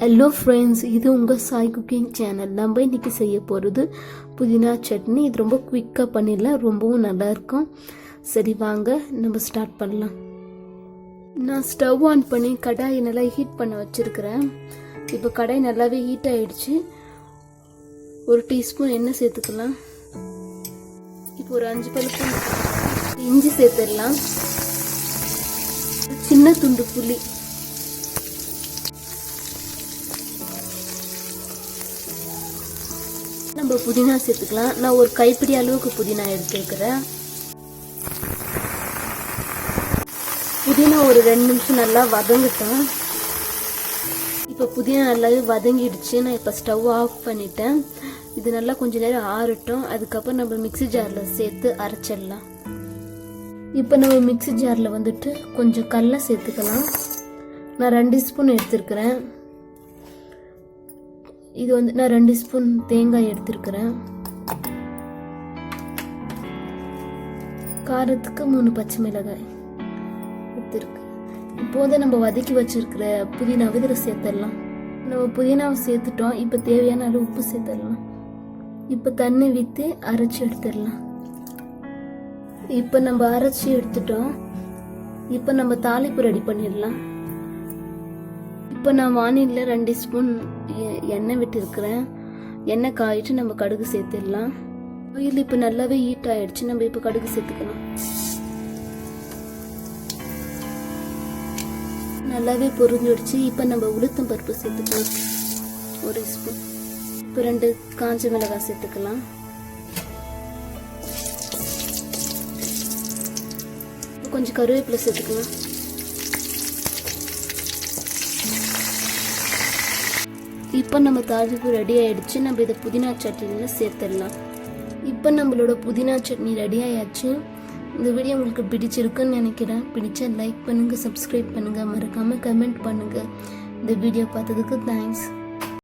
Hello friends, இது உங்கள் Sai cooking channel. நம்ம இன்றைக்கி செய்ய போகிறது புதினா சட்னி. இது ரொம்ப குயிக்காக பண்ணிடலாம், ரொம்பவும் நல்லாயிருக்கும். சரி வாங்க நம்ம ஸ்டார்ட் பண்ணலாம். நான் ஸ்டவ் ஆன் பண்ணி கடாயை நல்லா ஹீட் பண்ண வச்சுருக்கிறேன். இப்போ கடாய் நல்லாவே ஹீட் ஆகிடுச்சு. ஒரு டீஸ்பூன் எண்ணெய் சேர்த்துக்கலாம். இப்போ ஒரு 5 பழுப்பு இஞ்சி சேர்த்துடலாம். சின்ன துண்டு புளி, நம்ம புதினா சேர்த்துக்கலாம். நான் ஒரு கைப்பிடி அளவுக்கு புதினா எடுத்துருக்கிறேன். புதினா ஒரு 2 நிமிஷம் நல்லா வதங்கிட்டேன். இப்போ புதினா நல்லாவே வதங்கிடுச்சு. நான் இப்போ ஸ்டவ் ஆஃப் பண்ணிட்டேன். இது நல்லா கொஞ்ச நேரம் ஆறட்டும். அதுக்கப்புறம் நம்ம மிக்ஸி ஜாரில் சேர்த்து அரைச்சிடலாம். இப்போ நம்ம மிக்ஸி ஜாரில் வந்துட்டு கொஞ்சம் கடலை சேர்த்துக்கலாம். நான் 2 ஸ்பூன் எடுத்துருக்கிறேன். இது வந்து நான் 2 ஸ்பூன் தேங்காய் எடுத்துருக்கிறேன். காரத்துக்கு 3 பச்சை மிளகாய் எடுத்துருக்கு. இப்போது நம்ம வதக்கி வச்சிருக்கிற புதினாவை இதில் சேர்த்துடலாம். நம்ம புதினாவை சேர்த்துட்டோம். இப்போ தேவையான அளவு உப்பு சேர்த்துடலாம். இப்போ தண்ணி விற்று அரைச்சி எடுத்துடலாம். இப்போ நம்ம அரைச்சி எடுத்துட்டோம். இப்போ நம்ம தாளிப்பு ரெடி பண்ணிடலாம். இப்போ நான் வானிலையில் 2 ஸ்பூன் எண்ணெய் விட்டுருக்கிறேன். எண்ணெய் காயிட்டு நம்ம கடுகு சேர்த்துடலாம். ஆயில் இப்போ நல்லாவே ஹீட் ஆகிடுச்சு. நம்ம இப்போ கடுகு சேர்த்துக்கலாம். நல்லாவே பொரிஞ்சிடுச்சு. இப்போ நம்ம உளுத்தம் பருப்பு சேர்த்துக்கலாம். 1 ஸ்பூன். இப்போ 2 காஞ்ச மிளகாய் சேர்த்துக்கலாம். கொஞ்சம் கருவேப்பிலை சேர்த்துக்கலாம். இப்போ நம்ம தாளிப்பு ரெடி ஆகிடுச்சு. நம்ம இதை புதினா சட்னியில் சேர்த்துடலாம். இப்போ நம்மளோட புதினா சட்னி ரெடி ஆயாச்சு. இந்த வீடியோ உங்களுக்கு பிடிச்சிருக்குன்னு நினைக்கிறேன். பிடிச்சா லைக் பண்ணுங்கள், சப்ஸ்கிரைப் பண்ணுங்கள், மறக்காமல் கமெண்ட் பண்ணுங்கள். இந்த வீடியோ பார்த்ததுக்கு தேங்க்ஸ்.